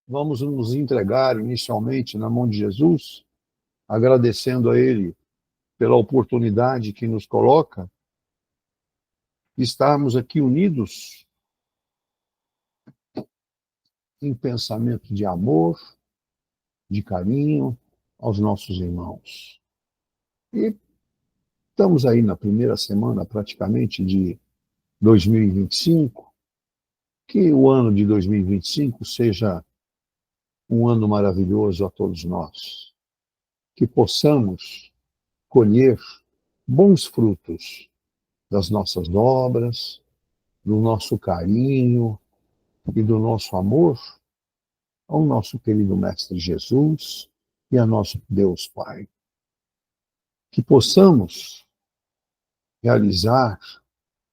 vamos nos entregar inicialmente na mão de Jesus, agradecendo a Ele pela oportunidade que nos coloca, estarmos aqui unidos em pensamento de amor, de carinho aos nossos irmãos. E estamos aí na primeira semana, praticamente, de 2025, que o ano de 2025 seja um ano maravilhoso a todos nós, que possamos colher bons frutos das nossas obras, do nosso carinho e do nosso amor ao nosso querido Mestre Jesus e a nosso Deus Pai. Que possamos realizar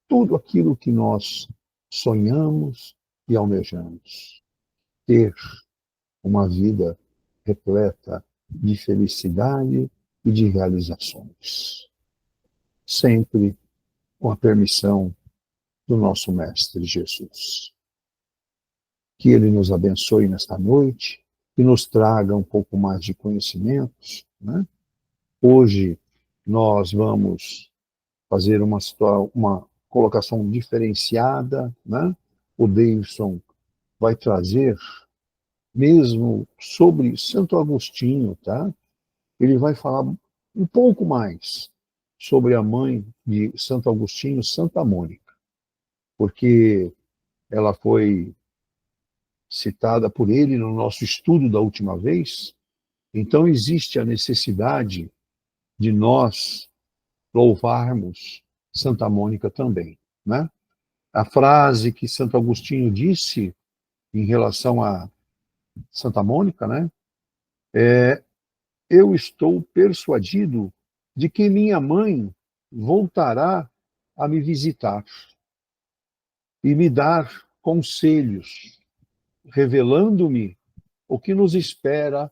tudo aquilo que nós sonhamos e almejamos. Ter uma vida repleta de felicidade e de realizações. Sempre com a permissão do nosso Mestre Jesus. Que Ele nos abençoe nesta noite e nos traga um pouco mais de conhecimentos, né? Hoje nós vamos fazer uma colocação diferenciada, né? O Davidson vai trazer mesmo sobre Santo Agostinho, tá? Ele vai falar um pouco mais sobre a mãe de Santo Agostinho, Santa Mônica, porque ela foi citada por ele no nosso estudo da última vez. Então existe a necessidade de nós louvarmos Santa Mônica também, né? A frase que Santo Agostinho disse em relação a Santa Mônica, né? Eu estou persuadido de que minha mãe voltará a me visitar e me dar conselhos, revelando-me o que nos espera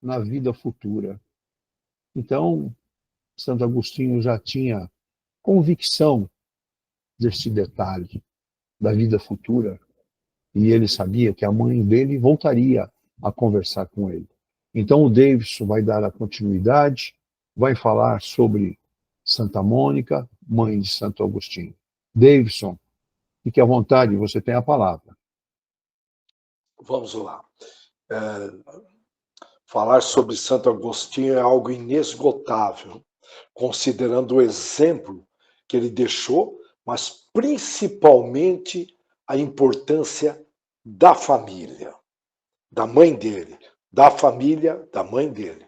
na vida futura. Então, Santo Agostinho já tinha convicção deste detalhe da vida futura, e ele sabia que a mãe dele voltaria a conversar com ele. Então o Davidson vai dar a continuidade, vai falar sobre Santa Mônica, mãe de Santo Agostinho. Davidson, fique à vontade, você tem a palavra. Vamos lá. Falar sobre Santo Agostinho é algo inesgotável, considerando o exemplo que ele deixou, mas principalmente a importância da família, da mãe dele, da família da mãe dele.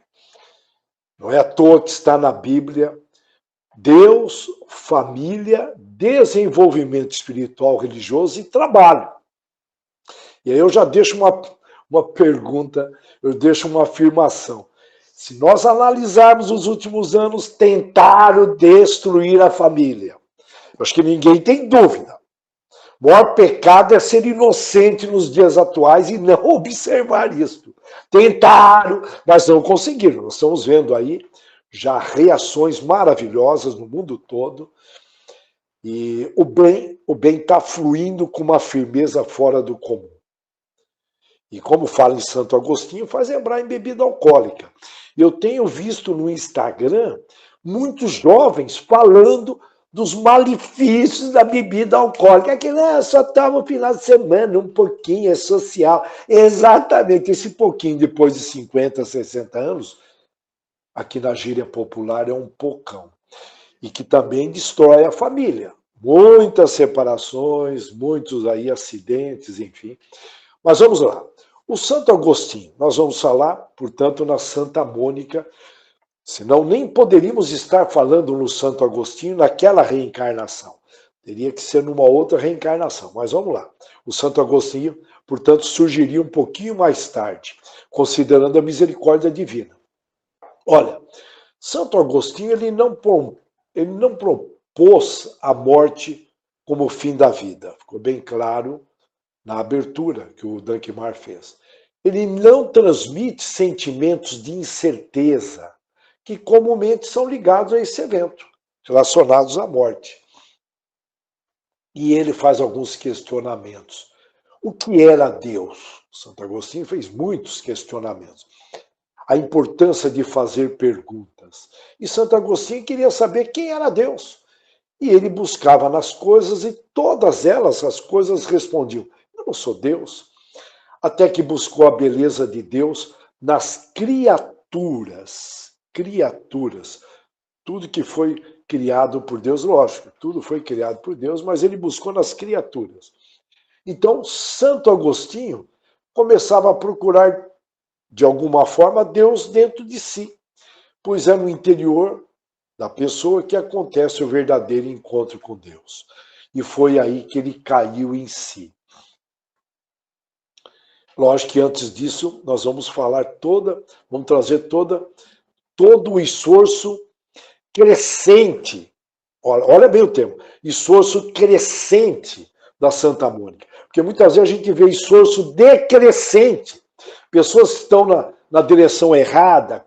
Não é à toa que está na Bíblia Deus, família, desenvolvimento espiritual, religioso e trabalho. E aí eu já deixo uma pergunta, eu deixo uma afirmação. Se nós analisarmos os últimos anos, tentaram destruir a família. Eu acho que ninguém tem dúvida. O maior pecado é ser inocente nos dias atuais e não observar isso. Tentaram, mas não conseguiram. Nós estamos vendo aí já reações maravilhosas no mundo todo. E o bem está fluindo com uma firmeza fora do comum. E como fala em Santo Agostinho, faz lembrar em bebida alcoólica. Eu tenho visto no Instagram muitos jovens falando dos malefícios da bebida alcoólica, que só toma no final de semana, um pouquinho, é social. Exatamente, esse pouquinho depois de 50, 60 anos, aqui na gíria popular é um pocão. E que também destrói a família. Muitas separações, muitos aí acidentes, enfim. Mas vamos lá. O Santo Agostinho, nós vamos falar, portanto, na Santa Mônica, senão nem poderíamos estar falando no Santo Agostinho naquela reencarnação. Teria que ser numa outra reencarnação, mas vamos lá. O Santo Agostinho, portanto, surgiria um pouquinho mais tarde, considerando a misericórdia divina. Olha, Santo Agostinho ele não propôs a morte como o fim da vida. Ficou bem claro na abertura que o Dankmar fez. Ele não transmite sentimentos de incerteza que comumente são ligados a esse evento, relacionados à morte. E ele faz alguns questionamentos. O que era Deus? Santo Agostinho fez muitos questionamentos. A importância de fazer perguntas. E Santo Agostinho queria saber quem era Deus. E ele buscava nas coisas e todas elas, as coisas respondiam: eu não sou Deus. Até que buscou a beleza de Deus nas criaturas. Criaturas. Tudo que foi criado por Deus, lógico, tudo foi criado por Deus, mas ele buscou nas criaturas. Então, Santo Agostinho começava a procurar, de alguma forma, Deus dentro de si, pois é no interior da pessoa que acontece o verdadeiro encontro com Deus. E foi aí que ele caiu em si. Lógico que antes disso, nós vamos trazer todo o esforço crescente, olha bem o termo, esforço crescente da Santa Mônica. Porque muitas vezes a gente vê esforço decrescente. Pessoas que estão na direção errada,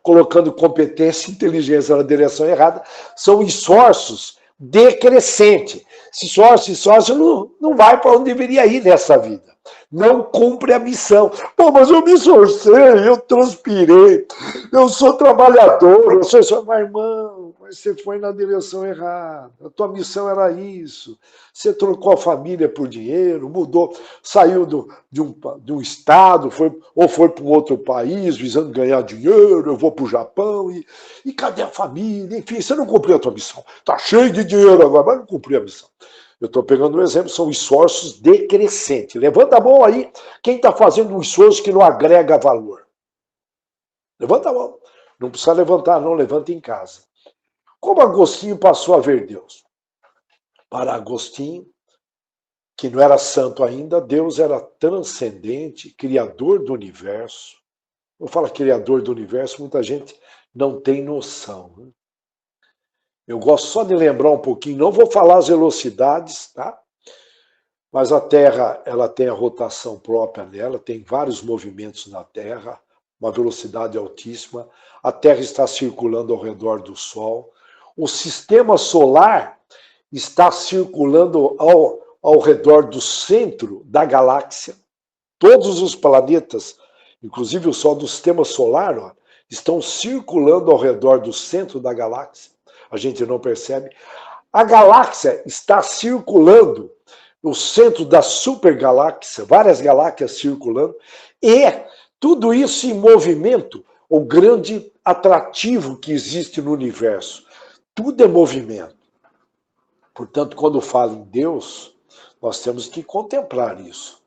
colocando competência e inteligência na direção errada, são esforços decrescentes. Esse esforço não vai para onde deveria ir nessa vida. Não cumpre a missão. Pô, mas eu me esforcei, eu transpirei, eu sou trabalhador, eu sou isso. Mas, irmão, você foi na direção errada. A tua missão era isso. Você trocou a família por dinheiro, mudou, saiu de um estado, foi para um outro país, visando ganhar dinheiro, eu vou para o Japão, e cadê a família? Enfim, você não cumpriu a tua missão. Está cheio de dinheiro agora, mas não cumpriu a missão. Eu estou pegando um exemplo, são esforços decrescentes. Levanta a mão aí, quem está fazendo um esforço que não agrega valor. Levanta a mão. Não precisa levantar, não, levanta em casa. Como Agostinho passou a ver Deus? Para Agostinho, que não era santo ainda, Deus era transcendente, criador do universo. Eu falo criador do universo, muita gente não tem noção. Né? Eu gosto só de lembrar um pouquinho, não vou falar as velocidades, tá? Mas a Terra, ela tem a rotação própria nela, tem vários movimentos na Terra, uma velocidade altíssima. A Terra está circulando ao redor do Sol. O sistema solar está circulando ao redor do centro da galáxia. Todos os planetas, inclusive o Sol do sistema solar, ó, estão circulando ao redor do centro da galáxia. A gente não percebe. A galáxia está circulando no centro da supergaláxia, várias galáxias circulando, e tudo isso em movimento, o grande atrativo que existe no universo. Tudo é movimento. Portanto, quando fala em Deus, nós temos que contemplar isso.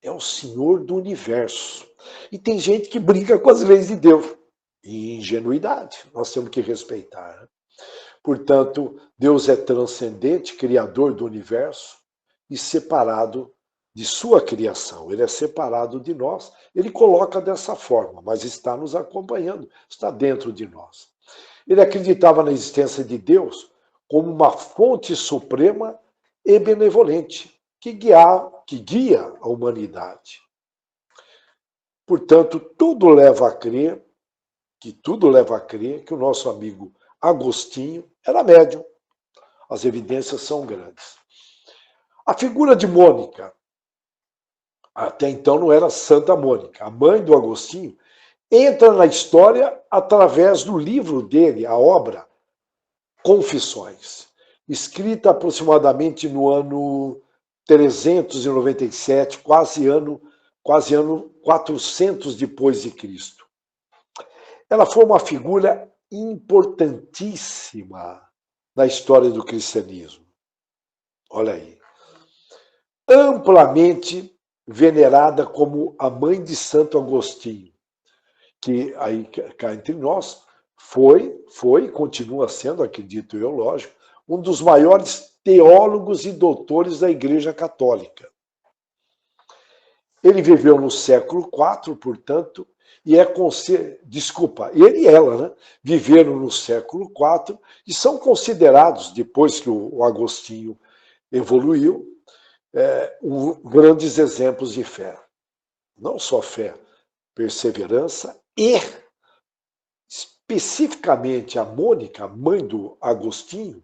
É o Senhor do universo. E tem gente que brinca com as leis de Deus. E ingenuidade, nós temos que respeitar. Né? Portanto, Deus é transcendente, criador do universo, e separado de sua criação. Ele é separado de nós. Ele coloca dessa forma, mas está nos acompanhando, está dentro de nós. Ele acreditava na existência de Deus como uma fonte suprema e benevolente, que guia a humanidade. Portanto, tudo leva a crer que o nosso amigo Agostinho era médium. As evidências são grandes. A figura de Mônica, até então não era Santa Mônica, a mãe do Agostinho, entra na história através do livro dele, a obra Confissões, escrita aproximadamente no ano 397, quase ano 400 depois de Cristo. Ela foi uma figura importantíssima na história do cristianismo. Olha aí. Amplamente venerada como a mãe de Santo Agostinho, que aí cá entre nós foi e continua sendo, acredito eu, lógico, um dos maiores teólogos e doutores da Igreja Católica. Ele viveu no século IV, portanto, e ele e ela, né, viveram no século IV e são considerados, depois que o Agostinho evoluiu, grandes exemplos de fé. Não só fé, perseverança e, especificamente, a Mônica, mãe do Agostinho,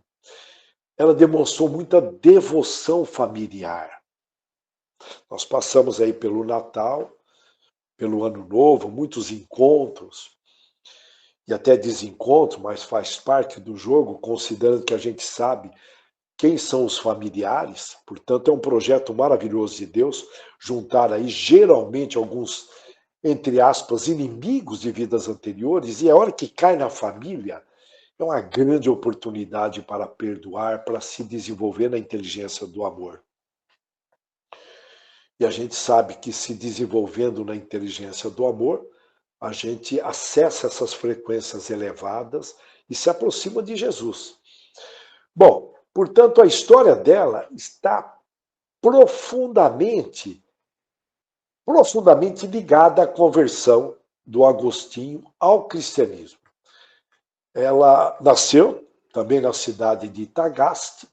ela demonstrou muita devoção familiar. Nós passamos aí pelo Natal, pelo Ano Novo, muitos encontros e até desencontros, mas faz parte do jogo, considerando que a gente sabe quem são os familiares. Portanto, é um projeto maravilhoso de Deus, juntar aí geralmente alguns, entre aspas, inimigos de vidas anteriores, e a hora que cai na família, é uma grande oportunidade para perdoar, para se desenvolver na inteligência do amor. E a gente sabe que se desenvolvendo na inteligência do amor, a gente acessa essas frequências elevadas e se aproxima de Jesus. Bom, portanto, a história dela está profundamente ligada à conversão do Agostinho ao cristianismo. Ela nasceu também na cidade de Tagaste,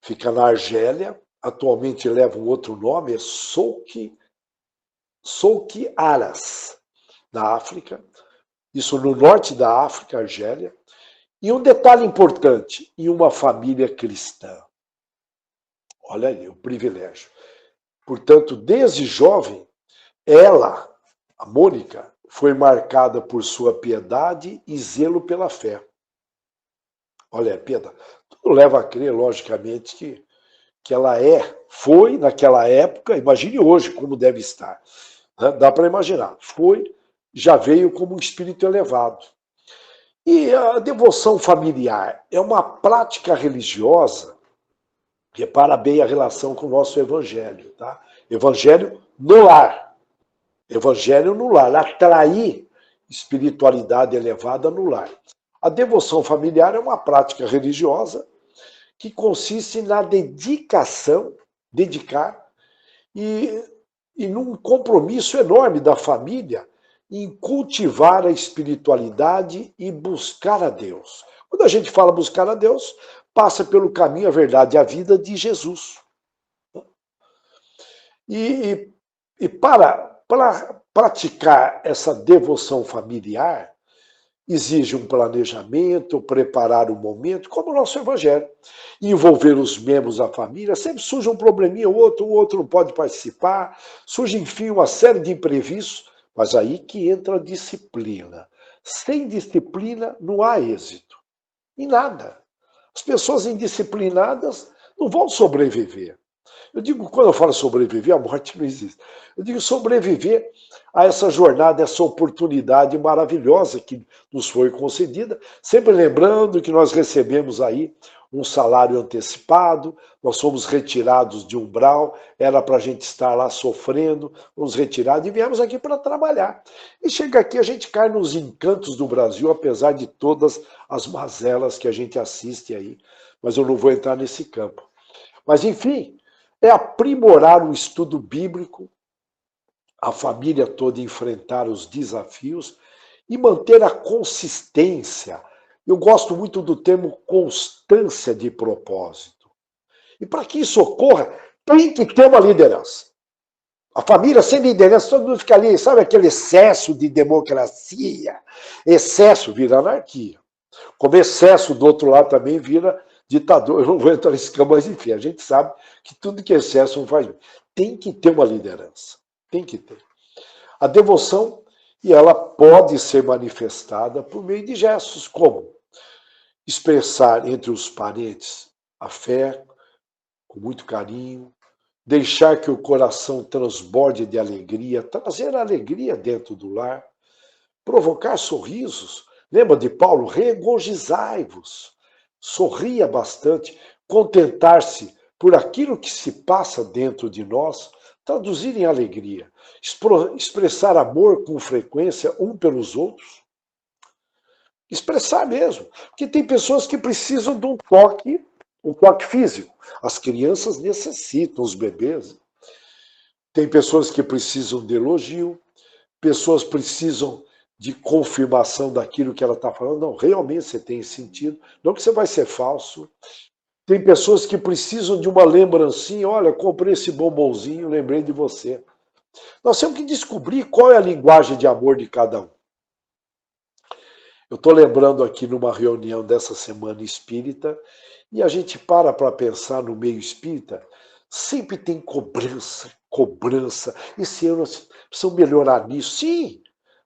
fica na Argélia, atualmente leva um outro nome, é Souki Aras, na África, isso no norte da África, Argélia. E um detalhe importante, em uma família cristã. Olha aí, o privilégio. Portanto, desde jovem, ela, a Mônica, foi marcada por sua piedade e zelo pela fé. Olha, a piedade. Tudo leva a crer, logicamente, que ela foi naquela época, imagine hoje como deve estar. Dá para imaginar. Já veio como um espírito elevado. E a devoção familiar é uma prática religiosa, repara bem a relação com o nosso evangelho, tá? Evangelho no lar. Evangelho no lar, atrair espiritualidade elevada no lar. A devoção familiar é uma prática religiosa que consiste na dedicar e num compromisso enorme da família em cultivar a espiritualidade e buscar a Deus. Quando a gente fala buscar a Deus, passa pelo caminho, a verdade e a vida de Jesus. E para praticar essa devoção familiar, exige um planejamento, preparar o momento, como o nosso evangelho. Envolver os membros da família, sempre surge um probleminha, o outro não pode participar, surge, enfim, uma série de imprevistos, mas aí que entra a disciplina. Sem disciplina não há êxito. Em nada. As pessoas indisciplinadas não vão sobreviver. Eu digo, quando eu falo sobreviver, a morte não existe. Eu digo sobreviver a essa jornada, essa oportunidade maravilhosa que nos foi concedida, sempre lembrando que nós recebemos aí um salário antecipado, nós fomos retirados de umbral, era para a gente estar lá sofrendo, nos retirados e viemos aqui para trabalhar. E chega aqui, a gente cai nos encantos do Brasil, apesar de todas as mazelas que a gente assiste aí, mas eu não vou entrar nesse campo. Mas, enfim, é aprimorar o estudo bíblico, a família toda enfrentar os desafios e manter a consistência. Eu gosto muito do termo constância de propósito. E para que isso ocorra, tem que ter uma liderança. A família sem liderança, todo mundo fica ali, sabe aquele excesso de democracia? Excesso vira anarquia. Como excesso do outro lado também vira ditador. Eu não vou entrar nesse campo, mas enfim, a gente sabe que tudo que é excesso não faz bem. Tem que ter uma liderança. Tem que ter. A devoção, e ela pode ser manifestada por meio de gestos, como expressar entre os parentes a fé com muito carinho, deixar que o coração transborde de alegria, trazer alegria dentro do lar, provocar sorrisos. Lembra de Paulo? Regozijai-vos. Sorria bastante, contentar-se por aquilo que se passa dentro de nós, traduzir em alegria, expressar amor com frequência um pelos outros, expressar mesmo, porque tem pessoas que precisam de um toque físico. As crianças necessitam, os bebês. Tem pessoas que precisam de elogio, pessoas precisam de confirmação daquilo que ela está falando. Não, realmente você tem sentido. Não que você vai ser falso. Tem pessoas que precisam de uma lembrancinha. Olha, comprei esse bombonzinho, lembrei de você. Nós temos que descobrir qual é a linguagem de amor de cada um. Eu estou lembrando aqui numa reunião dessa semana espírita, e a gente para pensar no meio espírita, sempre tem cobrança, cobrança. Esse ano nós precisamos melhorar nisso. Sim,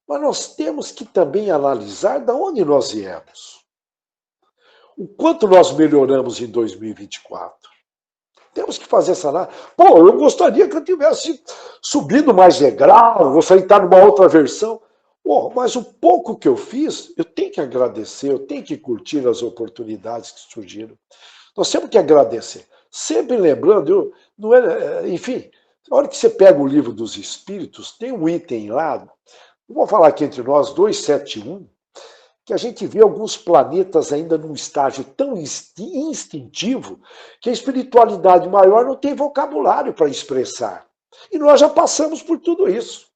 mas nós temos que também analisar de onde nós viemos. O quanto nós melhoramos em 2024. Temos que fazer essa análise. Pô, eu gostaria que eu tivesse subido mais degrau, gostaria de estar numa outra versão. Pô, mas o pouco que eu fiz, eu tenho que agradecer, eu tenho que curtir as oportunidades que surgiram. Nós temos que agradecer. Sempre lembrando, não é, enfim, na hora que você pega o livro dos Espíritos, tem um item lá, vou falar aqui entre nós, 271, que a gente vê alguns planetas ainda num estágio tão instintivo que a espiritualidade maior não tem vocabulário para expressar. E nós já passamos por tudo isso.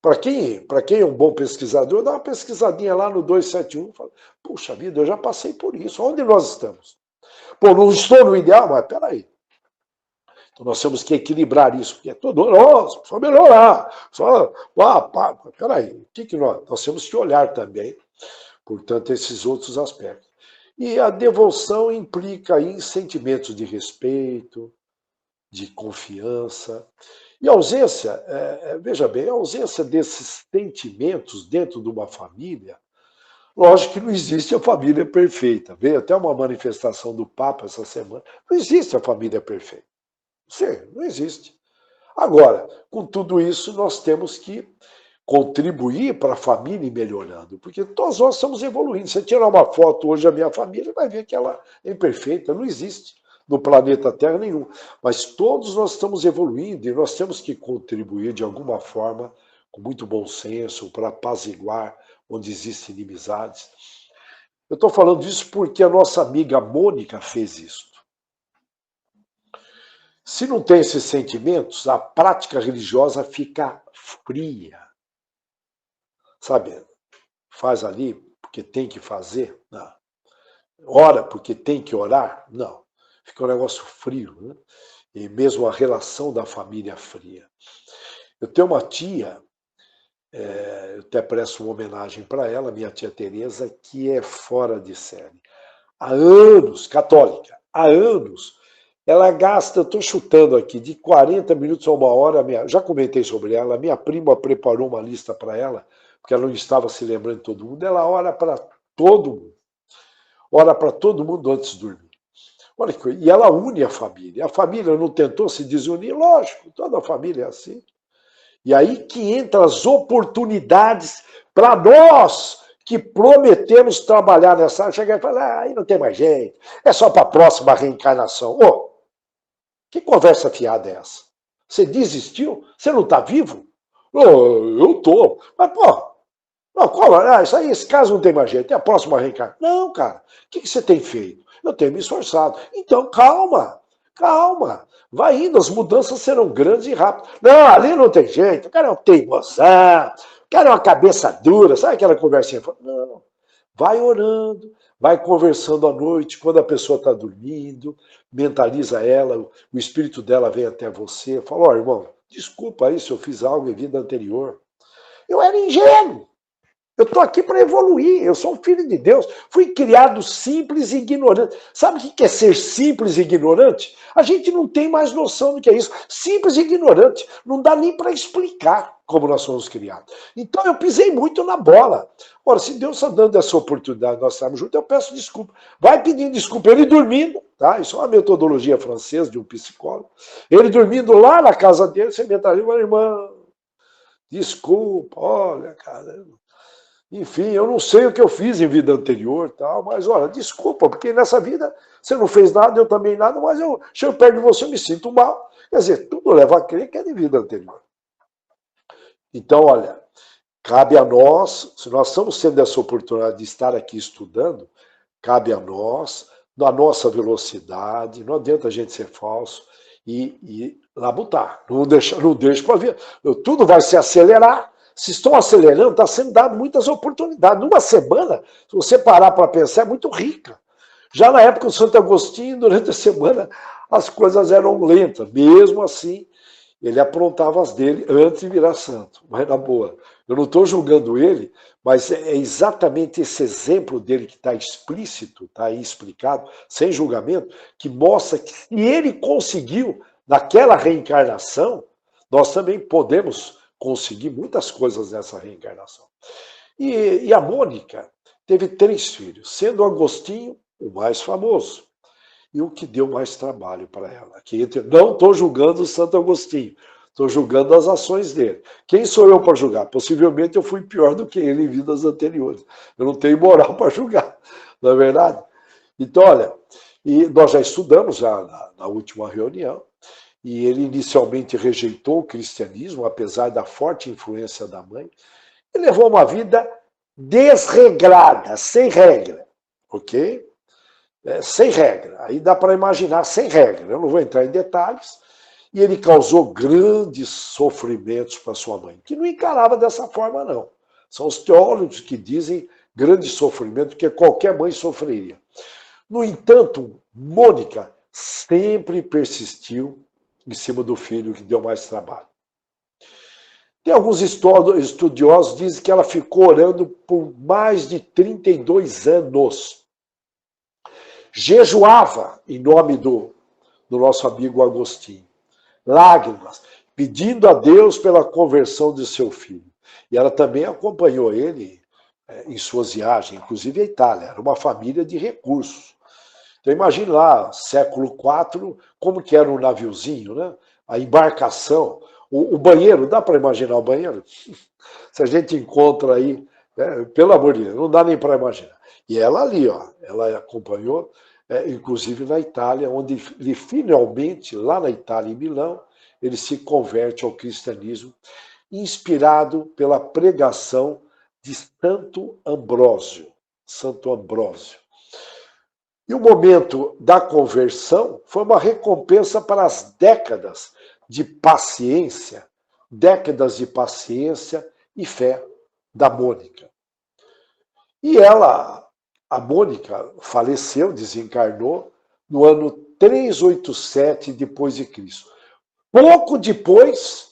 Para quem é um bom pesquisador, dá uma pesquisadinha lá no 271 e fala, puxa vida, eu já passei por isso. Onde nós estamos? Pô, não estou no ideal, mas peraí. Então nós temos que equilibrar isso, porque é todo, nossa, só melhorar, peraí, o que nós temos que olhar também, portanto, esses outros aspectos. E a devoção implica aí sentimentos de respeito, de confiança, e a ausência, veja bem, a ausência desses sentimentos dentro de uma família, lógico que não existe a família perfeita. Veio até uma manifestação do Papa essa semana, não existe a família perfeita. Sim, não existe. Agora, com tudo isso, nós temos que contribuir para a família ir melhorando, porque todos nós estamos evoluindo. Se você tirar uma foto hoje da minha família, vai ver que ela é imperfeita, não existe no planeta Terra nenhum. Mas todos nós estamos evoluindo e nós temos que contribuir de alguma forma, com muito bom senso, para apaziguar onde existem inimizades. Eu estou falando disso porque a nossa amiga Mônica fez isso. Se não tem esses sentimentos, a prática religiosa fica fria. Sabe? Faz ali porque tem que fazer? Não. Ora porque tem que orar? Não. Fica um negócio frio, né? E mesmo a relação da família fria. Eu tenho uma tia, eu até presto uma homenagem para ela, minha tia Tereza, que é fora de série. Há anos, católica, há anos, ela gasta, eu estou chutando aqui, de 40 minutos a uma hora, já comentei sobre ela, minha prima preparou uma lista para ela, porque ela não estava se lembrando de todo mundo, ela ora para todo mundo. Ora para todo mundo antes de dormir. Olha que coisa. E ela une a família. A família não tentou se desunir? Lógico, toda a família é assim. E aí que entram as oportunidades para nós que prometemos trabalhar nessa área. Chegar e falar, aí não tem mais jeito, é só para a próxima reencarnação. Ô, que conversa fiada é essa? Você desistiu? Você não está vivo? Oh, eu estou. Mas, pô, não, isso aí, esse caso não tem mais jeito, é a próxima reencarnação. Não, cara, o que você tem feito? Eu tenho me esforçado. Então, calma, calma. Vai indo, as mudanças serão grandes e rápidas. Não, ali não tem jeito, o cara é um teimosão, o cara é uma cabeça dura, sabe aquela conversinha? Não, vai orando, vai conversando à noite, quando a pessoa está dormindo, mentaliza ela, o espírito dela vem até você, fala, ó, irmão, desculpa aí se eu fiz algo em vida anterior. Eu era ingênuo. Eu estou aqui para evoluir, eu sou um filho de Deus. Fui criado simples e ignorante. Sabe o que é ser simples e ignorante? A gente não tem mais noção do que é isso. Simples e ignorante. Não dá nem para explicar como nós somos criados. Então eu pisei muito na bola. Ora, se Deus está dando essa oportunidade, nós estamos juntos, eu peço desculpa. Vai pedindo desculpa. Ele dormindo, tá? Isso é uma metodologia francesa de um psicólogo. Ele dormindo lá na casa dele, você mentaliza, irmã, desculpa, olha, cara. Enfim, eu não sei o que eu fiz em vida anterior, tal, mas olha, desculpa, porque nessa vida você não fez nada, eu também nada, mas eu chego perto de você, eu me sinto mal. Quer dizer, tudo leva a crer que é de vida anterior. Então, olha, cabe a nós, se nós estamos tendo essa oportunidade de estar aqui estudando, cabe a nós, na nossa velocidade, não adianta a gente ser falso e labutar. Não deixa para ver. Tudo vai se acelerar. Se estão acelerando, está sendo dado muitas oportunidades. Numa semana, se você parar para pensar, é muito rica. Já na época do Santo Agostinho, durante a semana, as coisas eram lentas. Mesmo assim, ele aprontava as dele antes de virar santo. Mas na boa, eu não estou julgando ele, mas é exatamente esse exemplo dele que está explícito, está aí explicado, sem julgamento, que mostra que se ele conseguiu, naquela reencarnação, nós também podemos conseguir muitas coisas nessa reencarnação. E a Mônica teve 3 filhos, sendo Agostinho o mais famoso e o que deu mais trabalho para ela. Não estou julgando o Santo Agostinho, estou julgando as ações dele. Quem sou eu para julgar? Possivelmente eu fui pior do que ele em vidas anteriores. Eu não tenho moral para julgar, não é verdade? Então, olha, e nós já estudamos na última reunião, e ele inicialmente rejeitou o cristianismo, apesar da forte influência da mãe, e levou uma vida desregrada, sem regra, ok? Sem regra. Aí dá para imaginar, sem regra. Eu não vou entrar em detalhes. E ele causou grandes sofrimentos para sua mãe, que não encarava dessa forma, não. São os teólogos que dizem grande sofrimento, que qualquer mãe sofreria. No entanto, Mônica sempre persistiu em cima do filho que deu mais trabalho. Tem alguns estudiosos que dizem que ela ficou orando por mais de 32 anos. Jejuava em nome do nosso amigo Agostinho. Lágrimas, pedindo a Deus pela conversão de seu filho. E ela também acompanhou ele em suas viagens, inclusive à Itália. Era uma família de recursos. Então imagine lá, século IV, como que era um naviozinho, né? A embarcação, o banheiro, dá para imaginar o banheiro? Se a gente encontra aí, pelo amor de Deus, não dá nem para imaginar. E ela ali, ó, ela acompanhou, inclusive na Itália, onde ele finalmente, lá na Itália, em Milão, ele se converte ao cristianismo, inspirado pela pregação de Santo Ambrósio. Santo Ambrósio. E o momento da conversão foi uma recompensa para as décadas de paciência e fé da Mônica. E ela, a Mônica, faleceu, desencarnou, no ano 387 depois de Cristo. Pouco depois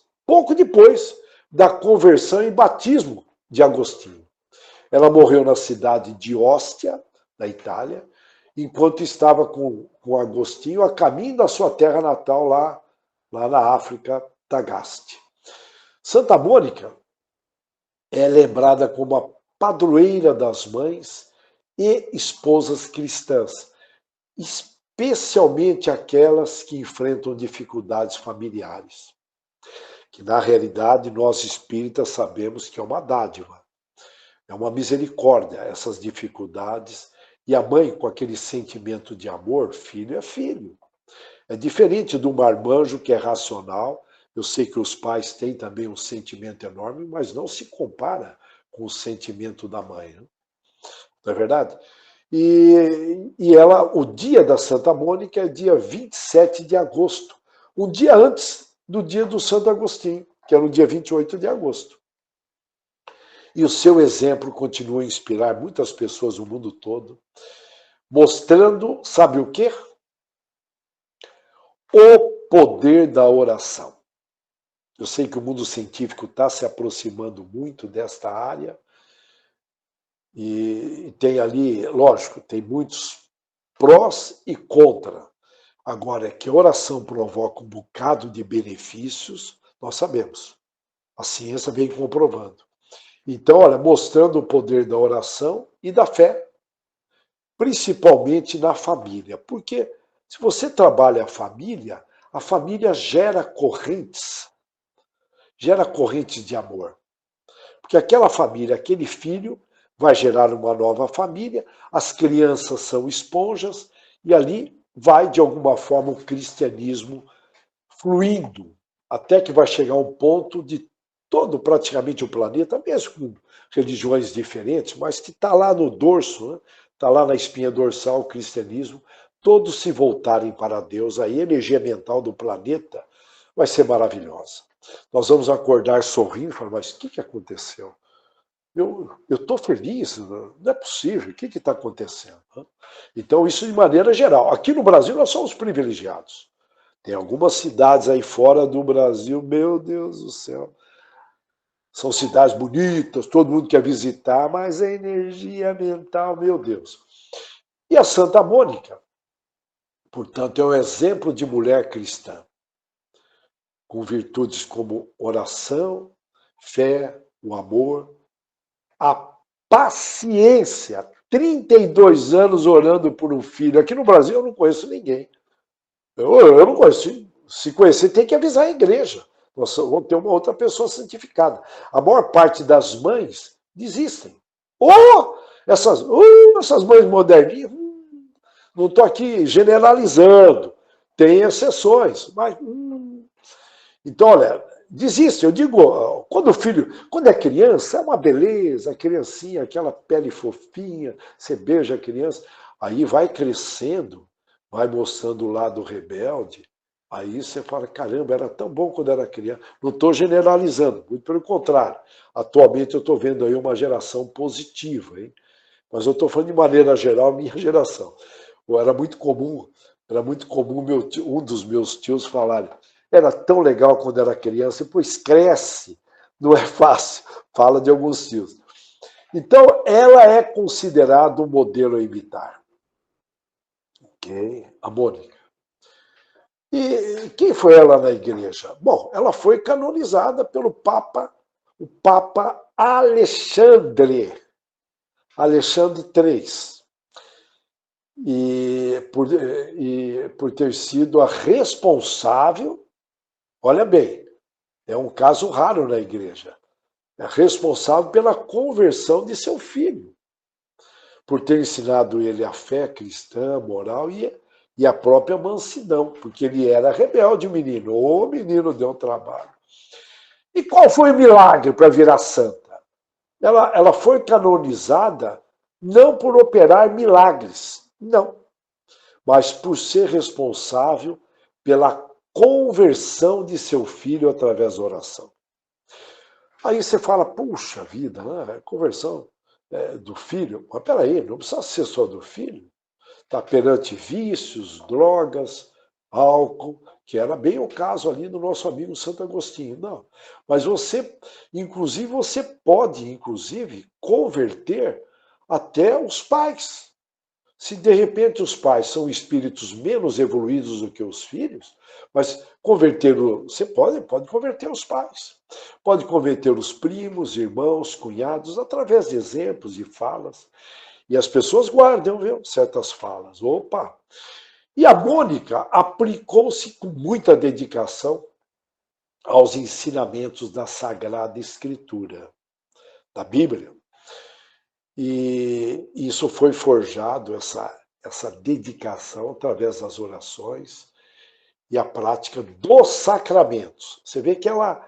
da conversão e batismo de Agostinho. Ela morreu na cidade de Ostia, na Itália, enquanto estava com Agostinho a caminho da sua terra natal, lá na África, Tagaste. Santa Mônica é lembrada como a padroeira das mães e esposas cristãs, especialmente aquelas que enfrentam dificuldades familiares, que na realidade nós espíritas sabemos que é uma dádiva, é uma misericórdia essas dificuldades. E a mãe, com aquele sentimento de amor, filho é filho. É diferente do marmanjo, que é racional. Eu sei que os pais têm também um sentimento enorme, mas não se compara com o sentimento da mãe. Não é verdade? E ela, o dia da Santa Mônica é dia 27 de agosto, um dia antes do dia do Santo Agostinho, que era no dia 28 de agosto. E o seu exemplo continua a inspirar muitas pessoas no mundo todo, mostrando, sabe o quê? O poder da oração. Eu sei que o mundo científico está se aproximando muito desta área, e tem ali, lógico, tem muitos prós e contra. Agora, é que a oração provoca um bocado de benefícios, nós sabemos. A ciência vem comprovando. Então, olha, mostrando o poder da oração e da fé, principalmente na família. Porque se você trabalha a família gera correntes de amor. Porque aquela família, aquele filho, vai gerar uma nova família, as crianças são esponjas, e ali vai, de alguma forma, o cristianismo fluindo, até que vai chegar um ponto de todo praticamente o planeta, mesmo com religiões diferentes, mas que está lá no dorso, está lá na espinha dorsal, o cristianismo, todos se voltarem para Deus, a energia mental do planeta vai ser maravilhosa. Nós vamos acordar sorrindo e falar, mas o que aconteceu? Eu estou feliz, não é possível, o que está acontecendo? Então, isso de maneira geral. Aqui no Brasil, nós somos privilegiados. Tem algumas cidades aí fora do Brasil, meu Deus do céu. São cidades bonitas, todo mundo quer visitar, mas a energia mental, meu Deus. E a Santa Mônica, portanto, é um exemplo de mulher cristã. com virtudes como oração, fé, o amor, a paciência. 32 anos orando por um filho. Aqui no Brasil eu não conheço ninguém. Eu não conheço. Se conhecer, tem que avisar a igreja. Nós vamos ter uma outra pessoa santificada. A maior parte das mães desistem. Essas mães moderninhas, não estou aqui generalizando, tem exceções, mas. Então, olha, desiste. Eu digo, quando é criança, é uma beleza, a criancinha, aquela pele fofinha, você beija a criança, aí vai crescendo, vai mostrando o lado rebelde, aí você fala, caramba, era tão bom quando era criança. Não estou generalizando, muito pelo contrário. Atualmente eu estou vendo aí uma geração positiva, hein? Mas eu estou falando de maneira geral, a minha geração. Era muito comum um dos meus tios falar, era tão legal quando era criança, depois cresce, não é fácil, fala de alguns tios. Então, ela é considerada um modelo a imitar. Ok? A Mônica. E quem foi ela na igreja? Bom, ela foi canonizada pelo Papa, o Papa Alexandre III. E por ter sido a responsável, olha bem, é um caso raro na igreja, é responsável pela conversão de seu filho, por ter ensinado ele a fé cristã, moral e a própria mansidão, porque ele era rebelde, o menino. O menino deu um trabalho. E qual foi o milagre para virar santa? Ela foi canonizada não por operar milagres, não, mas por ser responsável pela conversão de seu filho através da oração. Aí você fala, puxa vida, né? Conversão do filho. Mas peraí, não precisa ser só do filho. Está perante vícios, drogas, álcool, que era bem o caso ali do nosso amigo Santo Agostinho. Não. Mas você pode, converter até os pais. Se de repente os pais são espíritos menos evoluídos do que os filhos, mas você pode converter os pais. Pode converter os primos, irmãos, cunhados, através de exemplos e falas. E as pessoas guardam, viu, certas falas. Opa! E a Mônica aplicou-se com muita dedicação aos ensinamentos da Sagrada Escritura, da Bíblia. E isso foi forjado, essa dedicação, através das orações e a prática dos sacramentos. Você vê que ela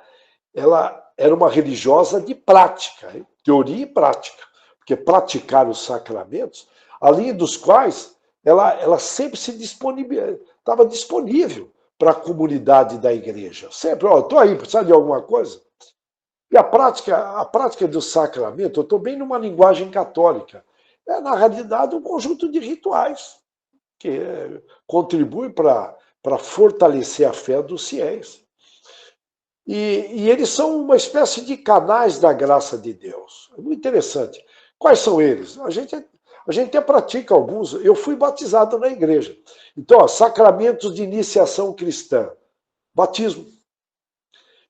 era uma religiosa de prática, hein? Teoria e prática. Porque praticar os sacramentos, além dos quais ela sempre estava disponível para a comunidade da igreja. Sempre, estou aí, precisa de alguma coisa? E a prática do sacramento, eu estou bem numa linguagem católica, é, na realidade, um conjunto de rituais que contribui para fortalecer a fé dos fiéis. E eles são uma espécie de canais da graça de Deus. É muito interessante. Quais são eles? A gente até pratica alguns. Eu fui batizado na igreja. Então, sacramentos de iniciação cristã. Batismo,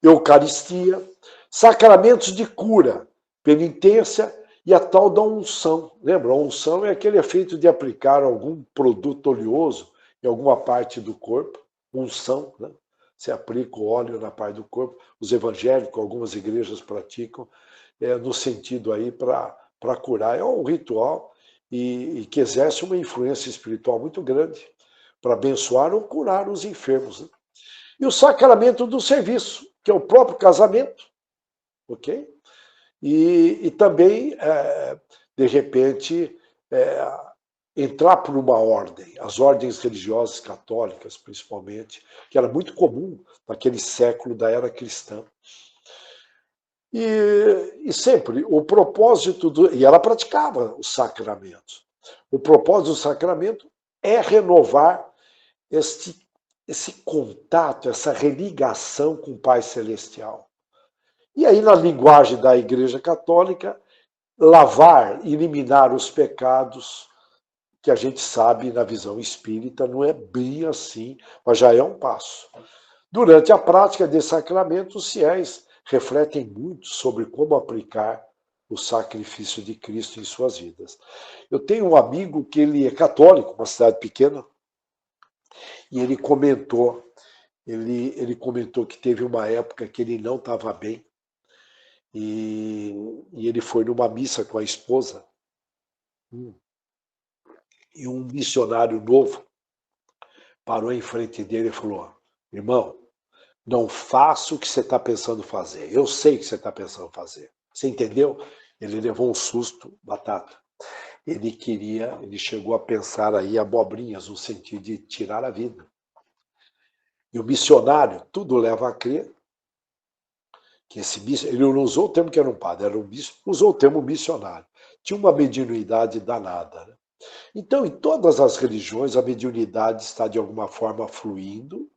Eucaristia, sacramentos de cura, penitência e a tal da unção. Lembra? A unção é aquele efeito de aplicar algum produto oleoso em alguma parte do corpo. Unção, né? Você aplica o óleo na parte do corpo. Os evangélicos, algumas igrejas praticam, no sentido aí para curar. É um ritual e que exerce uma influência espiritual muito grande para abençoar ou curar os enfermos. Né? E o sacramento do serviço, que é o próprio casamento, ok? E também, de repente, entrar por uma ordem, as ordens religiosas católicas, principalmente, que era muito comum naquele século da era cristã. E sempre, o propósito e ela praticava os sacramentos. O propósito do sacramento é renovar esse contato, essa religação com o Pai Celestial. E aí, na linguagem da Igreja Católica, lavar, eliminar os pecados, que a gente sabe, na visão espírita, não é bem assim, mas já é um passo. Durante a prática desse sacramento, os fiéis refletem muito sobre como aplicar o sacrifício de Cristo em suas vidas. Eu tenho um amigo que ele é católico, uma cidade pequena, e ele comentou que teve uma época que ele não estava bem, e ele foi numa missa com a esposa, e um missionário novo parou em frente dele e falou: irmão, não faça o que você está pensando fazer. Eu sei o que você está pensando fazer. Você entendeu? Ele levou um susto, batata. Ele chegou a pensar aí abobrinhas no sentido de tirar a vida. E o missionário, tudo leva a crer que ele não usou o termo que era um padre, usou o termo missionário. Tinha uma mediunidade danada. Né? Então, em todas as religiões, a mediunidade está de alguma forma fluindo.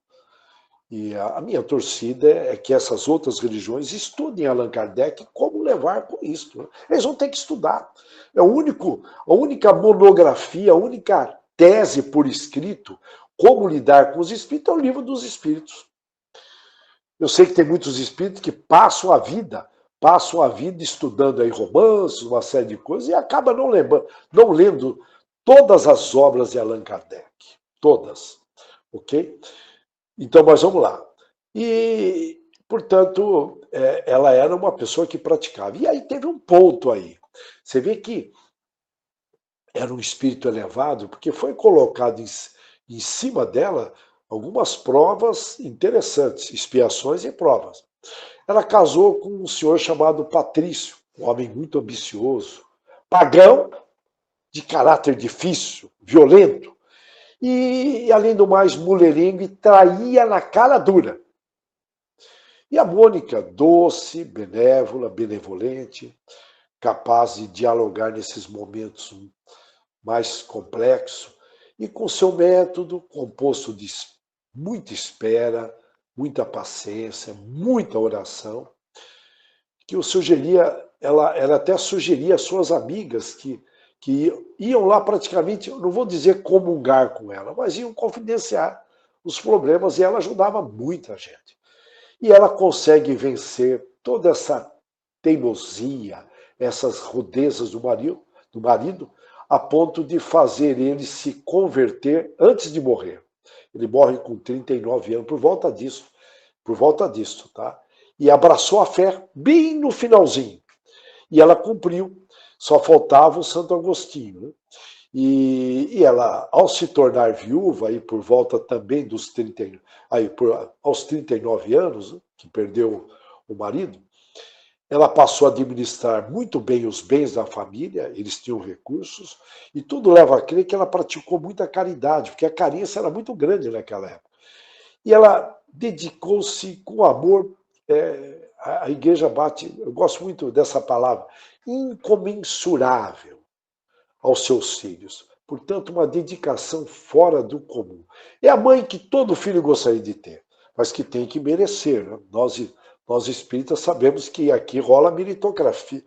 E a minha torcida é que essas outras religiões estudem Allan Kardec como levar com isso. Né? Eles vão ter que estudar. É a única monografia, a única tese por escrito, como lidar com os espíritos, é o livro dos espíritos. Eu sei que tem muitos espíritos que passam a vida estudando aí romances, uma série de coisas, e acaba não lendo todas as obras de Allan Kardec. Todas. Ok? Então, mas vamos lá. E, portanto, ela era uma pessoa que praticava. E aí teve um ponto aí. Você vê que era um espírito elevado, porque foi colocado em cima dela algumas provas interessantes, expiações e provas. Ela casou com um senhor chamado Patrício, um homem muito ambicioso, pagão, de caráter difícil, violento, e, além do mais, mulherengo e traía na cara dura. E a Mônica, doce, benévola, benevolente, capaz de dialogar nesses momentos mais complexos, e com seu método composto de muita espera, muita paciência, muita oração, que eu sugeria, ela até sugeria às suas amigas que iam lá praticamente, não vou dizer comungar com ela, mas iam confidenciar os problemas, e ela ajudava muita gente. E ela consegue vencer toda essa teimosia, essas rudezas do marido, a ponto de fazer ele se converter antes de morrer. Ele morre com 39 anos, por volta disso, tá? E abraçou a fé bem no finalzinho. E ela cumpriu, só faltava o Santo Agostinho, né? E ela, ao se tornar viúva, aí por volta também dos aos 39 anos, né, que perdeu o marido, ela passou a administrar muito bem os bens da família, eles tinham recursos, e tudo leva a crer que ela praticou muita caridade, porque a carência era muito grande naquela época. E ela dedicou-se com amor, a igreja bate, eu gosto muito dessa palavra, incomensurável aos seus filhos. Portanto, uma dedicação fora do comum. É a mãe que todo filho gostaria de ter, mas que tem que merecer. Né? Nós espíritas sabemos que aqui rola meritocracia,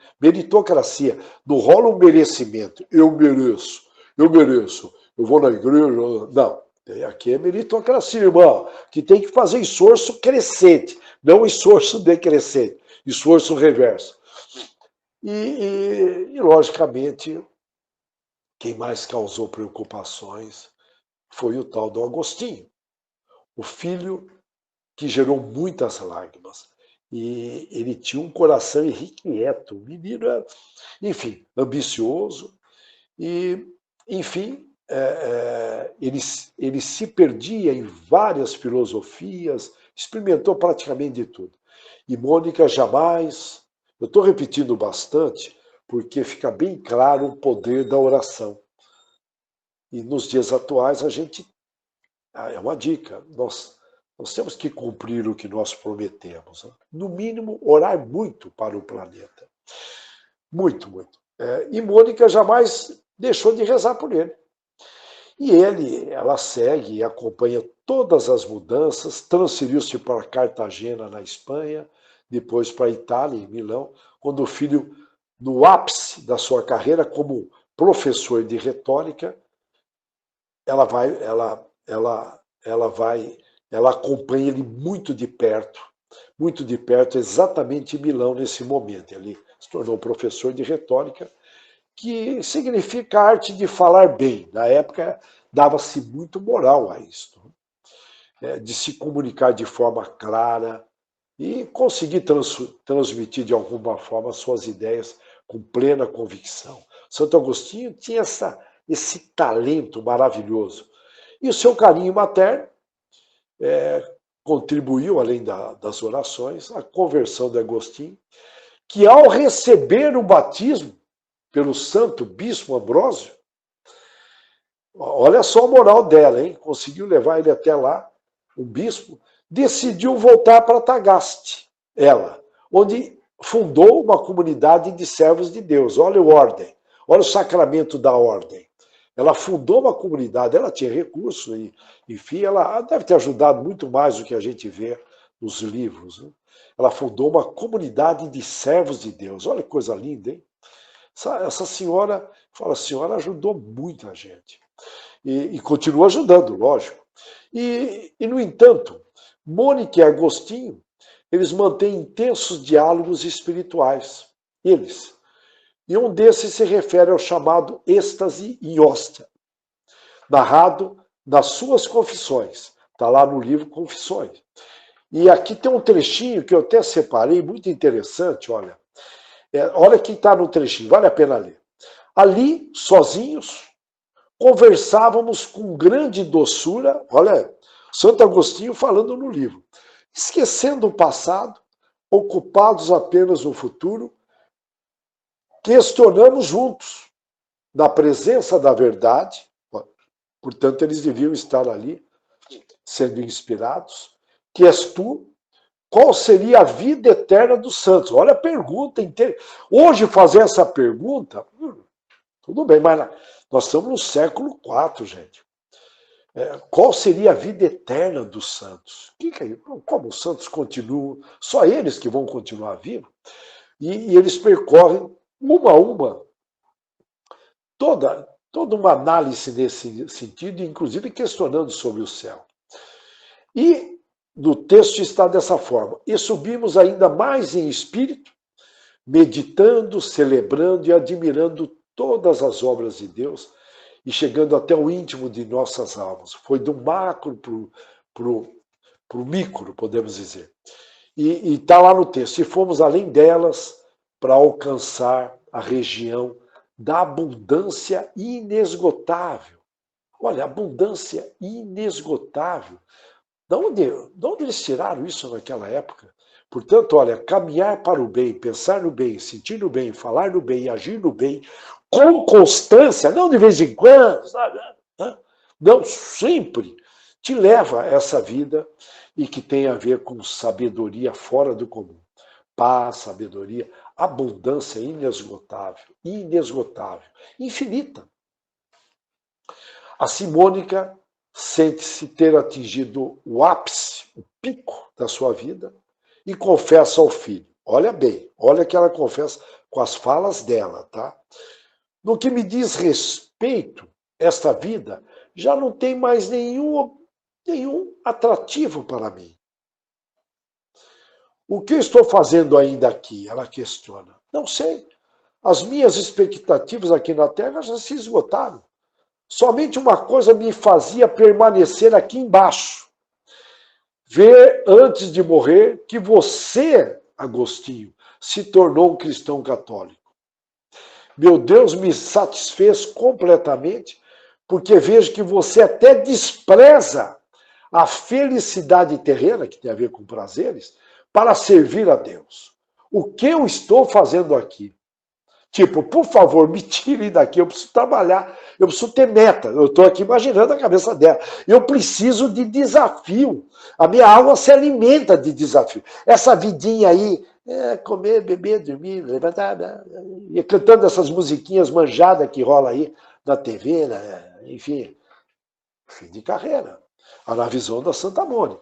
não rola um merecimento. Eu mereço, eu vou na igreja. Não, aqui é meritocracia, irmão, que tem que fazer esforço crescente, não esforço decrescente, esforço reverso. E logicamente, quem mais causou preocupações foi o tal do Agostinho, o filho que gerou muitas lágrimas. E ele tinha um coração irrequieto, o menino era, enfim, ambicioso, e, enfim, ele se perdia em várias filosofias, experimentou praticamente de tudo. E Mônica jamais, eu estou repetindo bastante, porque fica bem claro o poder da oração. E nos dias atuais, é uma dica, nós temos que cumprir o que nós prometemos. Né? No mínimo, orar muito para o planeta. Muito, muito. E Mônica jamais deixou de rezar por ele. E ela segue e acompanha todas as mudanças, transferiu-se para Cartagena, na Espanha, depois para a Itália, em Milão, quando o filho, no ápice da sua carreira como professor de retórica, ela vai ela acompanha ele muito de perto, exatamente em Milão nesse momento. Ele se tornou professor de retórica, que significa a arte de falar bem. Na época, dava-se muito moral a isto, de se comunicar de forma clara e conseguir transmitir de alguma forma suas ideias com plena convicção. Santo Agostinho tinha esse talento maravilhoso. E o seu carinho materno contribuiu, além das orações, à conversão de Agostinho, que ao receber o batismo pelo santo bispo Ambrósio, olha só a moral dela, hein? Conseguiu levar ele até lá, o bispo, decidiu voltar para Tagaste, ela, onde fundou uma comunidade de servos de Deus. Olha o ordem, olha o sacramento da ordem. Ela fundou uma comunidade, ela tinha recurso, e, enfim, ela deve ter ajudado muito mais do que a gente vê nos livros. Né? Ela fundou uma comunidade de servos de Deus. Olha que coisa linda, hein? Essa senhora, fala, a senhora ajudou muita gente. E continua ajudando, lógico. E, no entanto, Mônica e Agostinho, eles mantêm intensos diálogos espirituais. Eles. E um desses se refere ao chamado êxtase em hóstia, narrado nas suas confissões. Está lá no livro Confissões. E aqui tem um trechinho que eu até separei, muito interessante, olha. Olha quem está no trechinho, vale a pena ler. Ali, sozinhos, conversávamos com grande doçura, olha, Santo Agostinho falando no livro, esquecendo o passado, ocupados apenas no futuro, questionamos juntos, na presença da verdade, portanto, eles deviam estar ali, sendo inspirados, que és tu, qual seria a vida eterna dos santos? Olha a pergunta inteira. Hoje, fazer essa pergunta, tudo bem, mas nós estamos no século IV, gente. Qual seria a vida eterna dos santos? Como os santos continuam? Só eles que vão continuar vivos? E eles percorrem, uma a uma, toda uma análise nesse sentido, inclusive questionando sobre o céu. E no texto está dessa forma: e subimos ainda mais em espírito, meditando, celebrando e admirando todas as obras de Deus e chegando até o íntimo de nossas almas. Foi do macro para o micro, podemos dizer. E está lá no texto: e fomos além delas para alcançar a região da abundância inesgotável. Olha, abundância inesgotável. De onde eles tiraram isso naquela época? Portanto, olha, caminhar para o bem, pensar no bem, sentir no bem, falar no bem, agir no bem, com constância, não de vez em quando, sabe? Não, sempre te leva a essa vida e que tem a ver com sabedoria fora do comum. Paz, sabedoria, abundância inesgotável, infinita. Assim, Mônica sente-se ter atingido o ápice, o pico da sua vida e confessa ao filho. Olha bem, olha que ela confessa com as falas dela, tá? No que me diz respeito, esta vida já não tem mais nenhum atrativo para mim. O que eu estou fazendo ainda aqui? Ela questiona. Não sei. As minhas expectativas aqui na Terra já se esgotaram. Somente uma coisa me fazia permanecer aqui embaixo. Ver antes de morrer que você, Agostinho, se tornou um cristão católico. Meu Deus me satisfez completamente, porque vejo que você até despreza a felicidade terrena, que tem a ver com prazeres, para servir a Deus. O que eu estou fazendo aqui? Tipo, por favor, me tirem daqui, eu preciso trabalhar, eu preciso ter meta. Eu estou aqui imaginando a cabeça dela. Eu preciso de desafio. A minha alma se alimenta de desafio. Essa vidinha aí, comer, beber, dormir, levantar, e cantando essas musiquinhas manjadas que rola aí na TV, né? Enfim, fim de carreira. Na visão da Santa Mônica,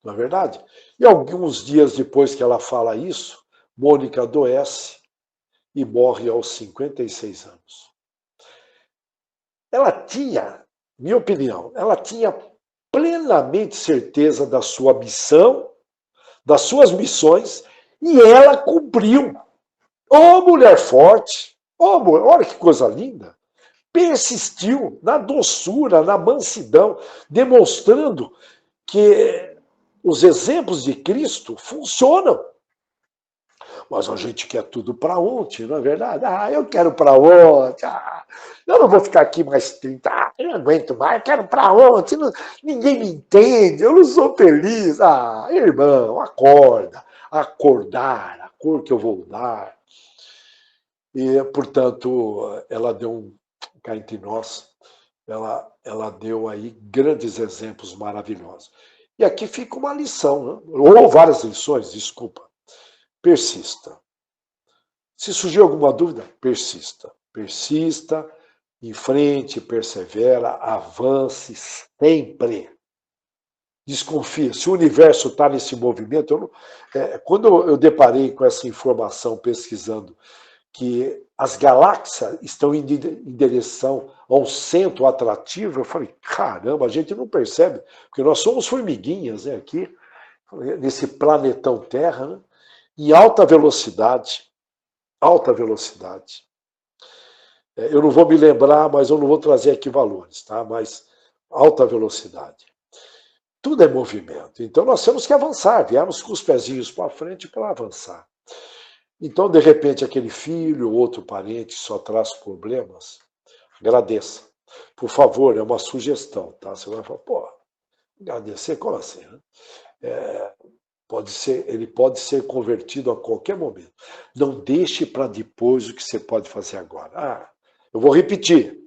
não é verdade? E alguns dias depois que ela fala isso, Mônica adoece e morre aos 56 anos. Ela tinha, minha opinião, ela tinha plenamente certeza da sua missão, das suas missões, e ela cumpriu. Ô, mulher forte! Ô, olha que coisa linda! Persistiu na doçura, na mansidão, demonstrando que os exemplos de Cristo funcionam. Mas a gente quer tudo para ontem, não é verdade? Ah, eu quero para ontem. Ah, eu não vou ficar aqui mais 30. Ah, eu não aguento mais, eu quero para ontem. Não, ninguém me entende, eu não sou feliz. Ah, irmão, acorda. Acordar, a cor que eu vou dar. E, portanto, ela deu cá entre nós, ela deu aí grandes exemplos maravilhosos. E aqui fica uma lição, né? Ou várias lições, desculpa. Persista. Se surgir alguma dúvida, persista. Persista, em frente, persevera, avance sempre. Desconfia. Se o universo está nesse movimento, quando eu deparei com essa informação pesquisando que as galáxias estão em direção a um centro atrativo, eu falei, caramba, a gente não percebe, porque nós somos formiguinhas, né, aqui, nesse planetão Terra, né, em alta velocidade. Alta velocidade. Eu não vou me lembrar, mas eu não vou trazer aqui valores, tá? Mas alta velocidade. Tudo é movimento. Então nós temos que avançar, viemos com os pezinhos para frente para avançar. Então, de repente, aquele filho ou outro parente só traz problemas, agradeça. Por favor, é uma sugestão, tá? Você vai falar, pô, agradecer, como assim? Né? Ele pode ser convertido a qualquer momento. Não deixe para depois o que você pode fazer agora. Ah, eu vou repetir.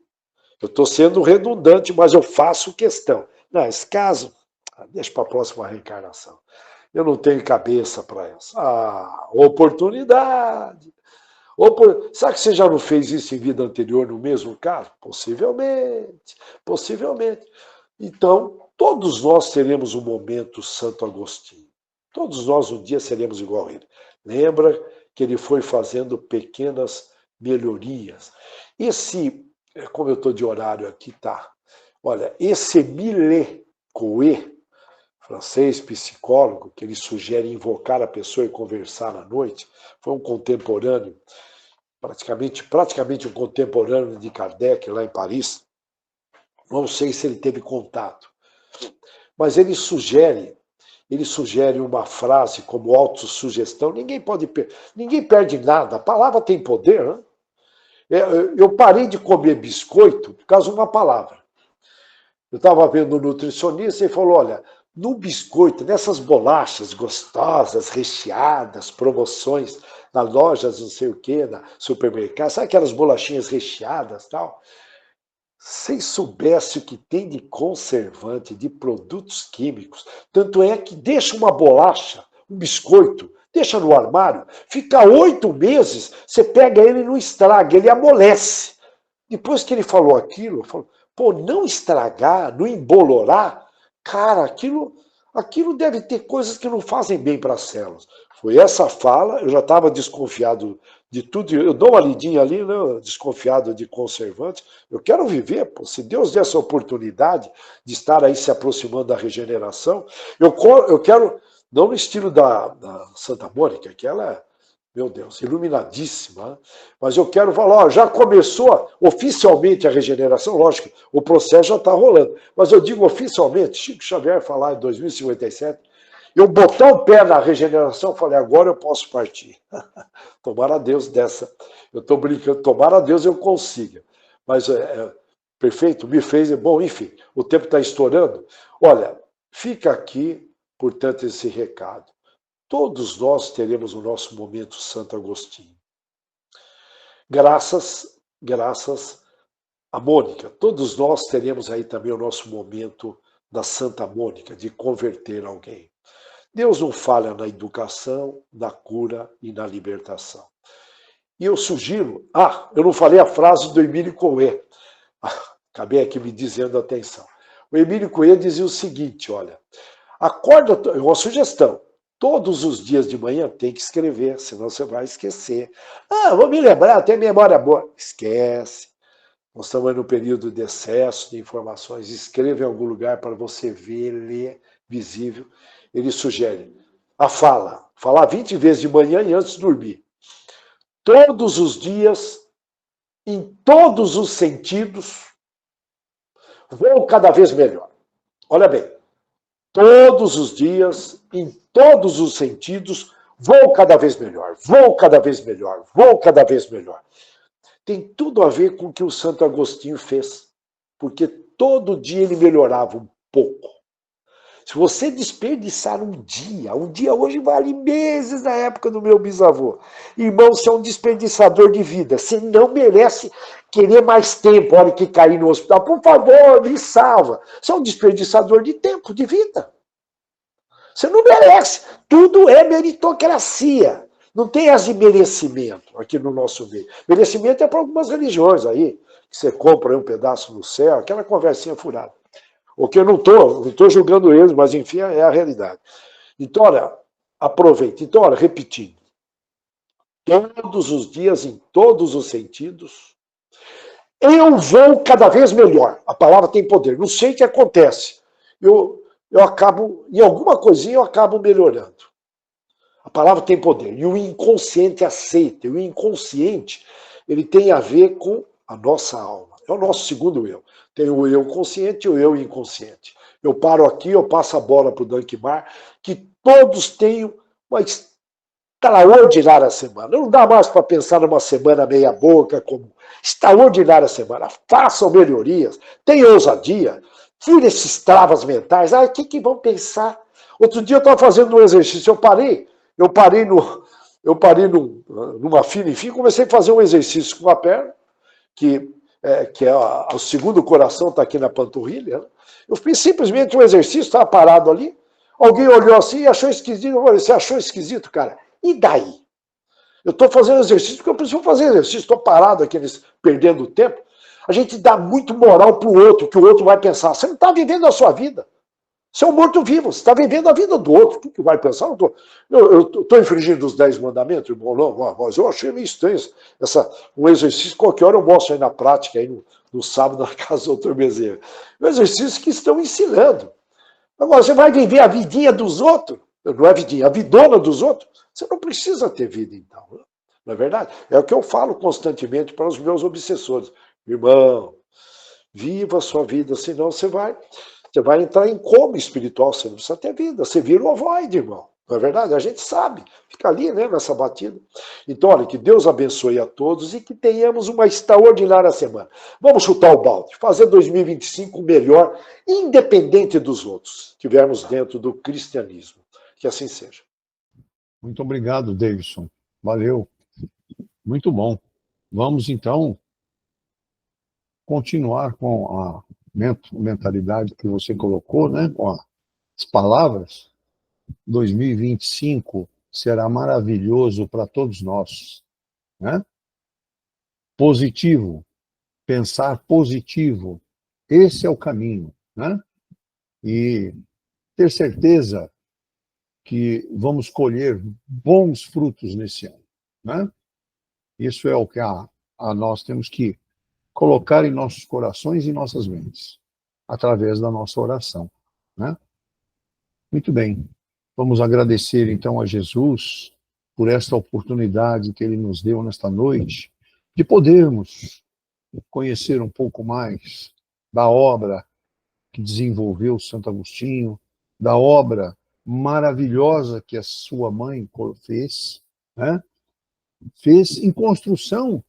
Eu estou sendo redundante, mas eu faço questão. Nesse caso, deixa para a próxima reencarnação. Eu não tenho cabeça para essa. Ah, oportunidade. Será que você já não fez isso em vida anterior no mesmo caso? Possivelmente. Possivelmente. Então, todos nós teremos um momento Santo Agostinho. Todos nós um dia seremos igual a ele. Lembra que ele foi fazendo pequenas melhorias. Como eu estou de horário aqui, tá? Olha, esse Émile Coué, francês, psicólogo, que ele sugere invocar a pessoa e conversar à noite, foi um contemporâneo, praticamente um contemporâneo de Kardec, lá em Paris. Não sei se ele teve contato, mas ele sugere uma frase como autossugestão. Ninguém perde nada, a palavra tem poder, né? Eu parei de comer biscoito por causa de uma palavra. Eu estava vendo um nutricionista e ele falou, olha, no biscoito, nessas bolachas gostosas, recheadas, promoções, na lojas não sei o quê, na supermercado, sabe aquelas bolachinhas recheadas e tal? Se soubesse o que tem de conservante, de produtos químicos, tanto é que deixa uma bolacha, um biscoito, deixa no armário, fica 8 meses, você pega ele e não estraga, ele amolece. Depois que ele falou aquilo, eu falo, pô, não estragar, não embolorar, cara, aquilo deve ter coisas que não fazem bem para as células. Foi essa fala, eu já estava desconfiado de tudo, eu dou uma lidinha ali, né, desconfiado de conservantes, eu quero viver, pô, se Deus der essa oportunidade de estar aí se aproximando da regeneração, eu quero, não no estilo da Santa Mônica, que ela é, meu Deus, iluminadíssima, mas eu quero falar, ó, já começou oficialmente a regeneração, lógico, o processo já está rolando, mas eu digo oficialmente, Chico Xavier falar em 2057, eu botar o pé na regeneração, falei, agora eu posso partir. Tomara a Deus dessa. Eu estou brincando, tomara a Deus eu consiga. Mas, perfeito, me fez, bom, enfim, o tempo está estourando. Olha, fica aqui, portanto, esse recado. Todos nós teremos o nosso momento Santo Agostinho. Graças a Mônica, todos nós teremos aí também o nosso momento da Santa Mônica, de converter alguém. Deus não falha na educação, na cura e na libertação. E eu sugiro... eu não falei a frase do Emílio Coué. Acabei aqui me dizendo atenção. O Emílio Coué dizia o seguinte, olha, acorda, uma sugestão, todos os dias de manhã tem que escrever, senão você vai esquecer. Vou me lembrar, tem memória boa. Esquece. Nós estamos aí no período de excesso de informações. Escreva em algum lugar para você ver, ler, visível. Ele sugere a fala. Falar 20 vezes de manhã e antes de dormir. Todos os dias, em todos os sentidos, vou cada vez melhor. Olha bem. Todos os dias, em todos os sentidos, vou cada vez melhor, vou cada vez melhor, vou cada vez melhor. Tem tudo a ver com o que o Santo Agostinho fez, porque todo dia ele melhorava um pouco. Se você desperdiçar um dia hoje vale meses na época do meu bisavô. Irmão, você é um desperdiçador de vida, você não merece querer mais tempo, a hora que cair no hospital. Por favor, me salva. Você é um desperdiçador de tempo, de vida. Você não merece. Tudo é meritocracia. Não tem as de merecimento aqui no nosso meio. Merecimento é para algumas religiões aí, que você compra um pedaço no céu, aquela conversinha furada. O que eu não estou julgando eles, mas enfim, é a realidade. Então, olha, aproveite. Então, olha, repetindo. Todos os dias, em todos os sentidos, eu vou cada vez melhor. A palavra tem poder. Não sei o que acontece. Eu acabo, em alguma coisinha eu acabo melhorando. A palavra tem poder. E o inconsciente aceita. E o inconsciente, ele tem a ver com a nossa alma. É o nosso segundo eu. Tem o eu consciente e o eu inconsciente. Eu paro aqui, eu passo a bola para o Dankmar, que todos tenham uma extraordinária semana. Não dá mais para pensar numa semana meia boca, como extraordinária semana. Façam melhorias, tenham ousadia, tire esses travas mentais. O que vão pensar? Outro dia eu estava fazendo um exercício, eu parei numa fila, enfim, comecei a fazer um exercício com a perna, que o segundo coração está aqui na panturrilha. Né? Eu fiz simplesmente um exercício, estava parado ali, alguém olhou assim e achou esquisito. Eu falei, você achou esquisito, cara? E daí? Eu estou fazendo exercício porque eu preciso fazer exercício, estou parado aqui perdendo tempo. A gente dá muito moral para o outro, que o outro vai pensar. Você não está vivendo a sua vida. Você é um morto-vivo, você está vivendo a vida do outro. O que vai pensar? Eu estou infringindo os 10 mandamentos, irmão? Não, mas eu achei meio estranho um exercício, qualquer hora eu mostro aí na prática, aí no sábado, na casa do doutor Bezerra. Um exercício que estão ensinando. Agora, você vai viver a vidinha dos outros, não é vidinha, a vidona dos outros, você não precisa ter vida, então. Não é verdade? É o que eu falo constantemente para os meus obsessores. Irmão, viva a sua vida, senão você vai entrar em coma espiritual, você não precisa ter vida, você vira o ovoide, irmão. Não é verdade? A gente sabe, fica ali, né, nessa batida. Então, olha, que Deus abençoe a todos e que tenhamos uma extraordinária semana. Vamos chutar o balde, fazer 2025 melhor, independente dos outros, estivermos dentro do cristianismo. Que assim seja. Muito obrigado, Davidson. Valeu. Muito bom. Vamos, então, continuar com a mentalidade que você colocou, né? Com as palavras. 2025 será maravilhoso para todos nós, né? Positivo, pensar positivo, esse é o caminho, né? E ter certeza que vamos colher bons frutos nesse ano, né? Isso é o que a nós temos que colocar em nossos corações e nossas mentes, através da nossa oração, né? Muito bem. Vamos agradecer, então, a Jesus por esta oportunidade que Ele nos deu nesta noite, de podermos conhecer um pouco mais da obra que desenvolveu Santo Agostinho, da obra maravilhosa que a sua mãe fez, né? Fez em construção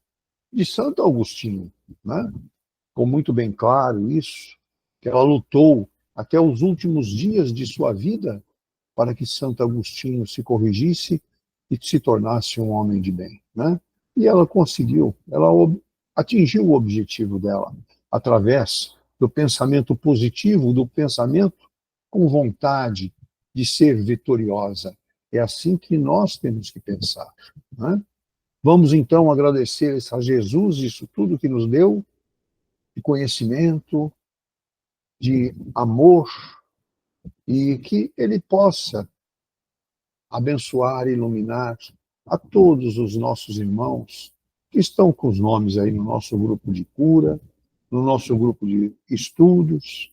de Santo Agostinho, né? Ficou muito bem claro isso, que ela lutou até os últimos dias de sua vida para que Santo Agostinho se corrigisse e se tornasse um homem de bem, né? E ela conseguiu, ela atingiu o objetivo dela através do pensamento positivo, do pensamento com vontade de ser vitoriosa. É assim que nós temos que pensar, né? Vamos então agradecer a Jesus isso tudo que nos deu, de conhecimento, de amor, e que Ele possa abençoar e iluminar a todos os nossos irmãos que estão com os nomes aí no nosso grupo de cura, no nosso grupo de estudos,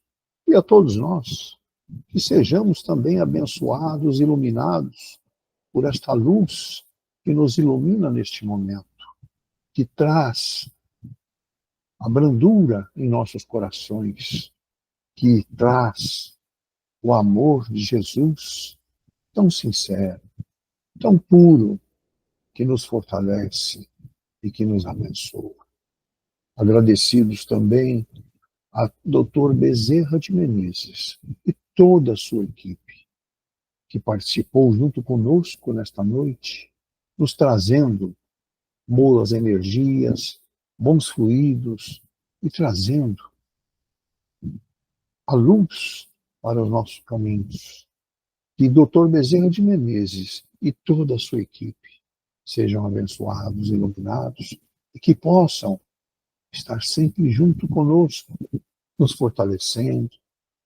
e a todos nós, que sejamos também abençoados, iluminados por esta luz que nos ilumina neste momento, que traz a brandura em nossos corações, que traz o amor de Jesus tão sincero, tão puro, que nos fortalece e que nos abençoa. Agradecidos também a Dr. Bezerra de Menezes e toda a sua equipe, que participou junto conosco nesta noite, nos trazendo boas energias, bons fluidos e trazendo a luz para os nossos caminhos. Que Dr. Bezerra de Menezes e toda a sua equipe sejam abençoados, iluminados e que possam estar sempre junto conosco, nos fortalecendo,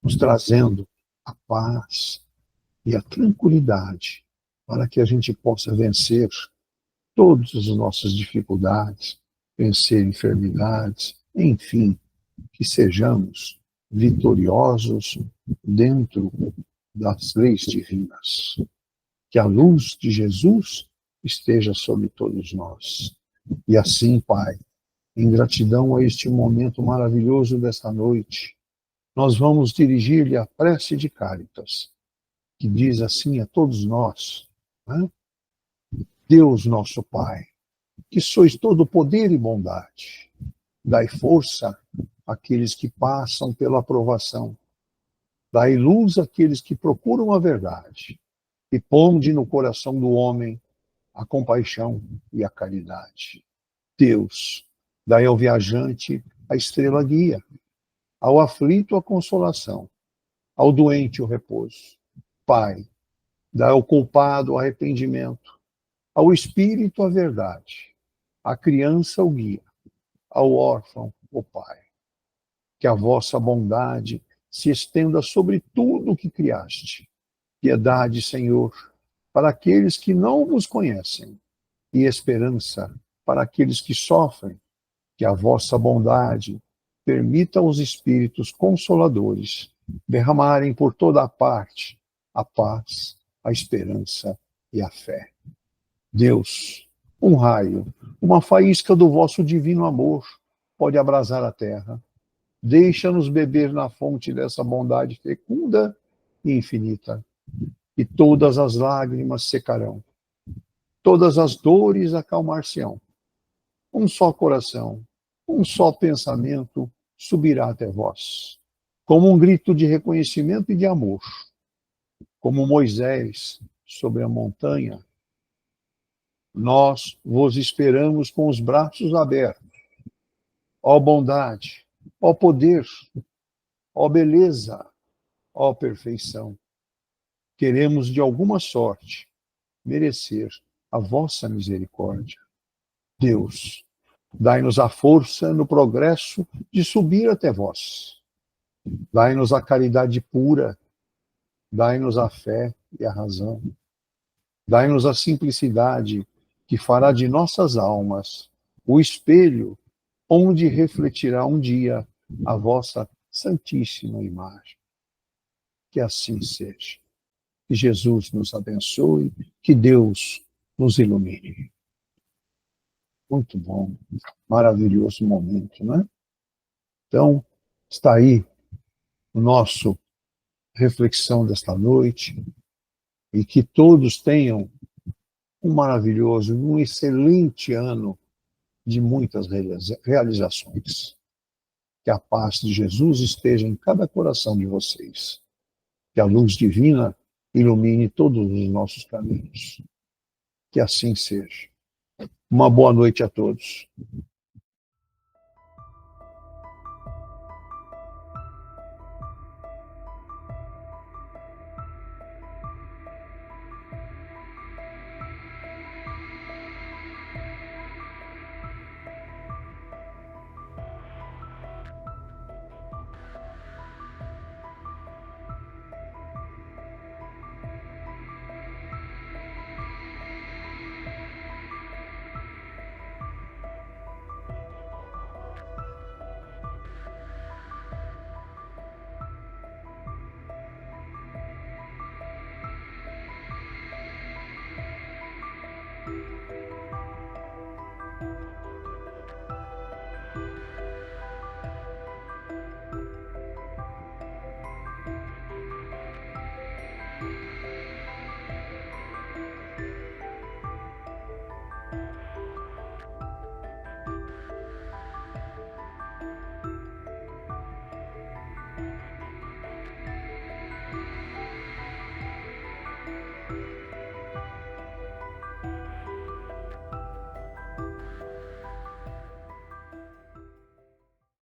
nos trazendo a paz e a tranquilidade para que a gente possa vencer todas as nossas dificuldades, vencer enfermidades, enfim, que sejamos vitoriosos dentro das leis divinas. Que a luz de Jesus esteja sobre todos nós. E assim, Pai, em gratidão a este momento maravilhoso desta noite, nós vamos dirigir-lhe a prece de Cáritas, que diz assim a todos nós, né? Deus nosso Pai, que sois todo poder e bondade, dai força àqueles que passam pela aprovação, dai luz àqueles que procuram a verdade, e ponde no coração do homem a compaixão e a caridade. Deus, dai ao viajante a estrela guia, ao aflito a consolação, ao doente o repouso. Pai, dai ao culpado o arrependimento, ao espírito a verdade, à criança o guia, ao órfão o Pai. Que a vossa bondade se estenda sobre tudo o que criaste. Piedade, Senhor, para aqueles que não vos conhecem, e esperança para aqueles que sofrem. Que a vossa bondade permita aos espíritos consoladores derramarem por toda a parte a paz, a esperança e a fé. Deus, um raio, uma faísca do vosso divino amor pode abrasar a terra. Deixa-nos beber na fonte dessa bondade fecunda e infinita, e todas as lágrimas secarão, todas as dores acalmar-se-ão. Um só coração, um só pensamento subirá até vós, como um grito de reconhecimento e de amor, como Moisés sobre a montanha. Nós vos esperamos com os braços abertos. Ó bondade, ó poder, ó beleza, ó perfeição. Queremos de alguma sorte merecer a vossa misericórdia. Deus, dai-nos a força no progresso de subir até vós. Dai-nos a caridade pura, dai-nos a fé e a razão. Dai-nos a simplicidade que fará de nossas almas o espelho onde refletirá um dia a vossa santíssima imagem. Que assim seja. Que Jesus nos abençoe, que Deus nos ilumine. Muito bom, maravilhoso momento, né? Então, está aí o nosso reflexão desta noite, e que todos tenham um maravilhoso, um excelente ano de muitas realizações. Que a paz de Jesus esteja em cada coração de vocês. Que a luz divina ilumine todos os nossos caminhos. Que assim seja. Uma boa noite a todos.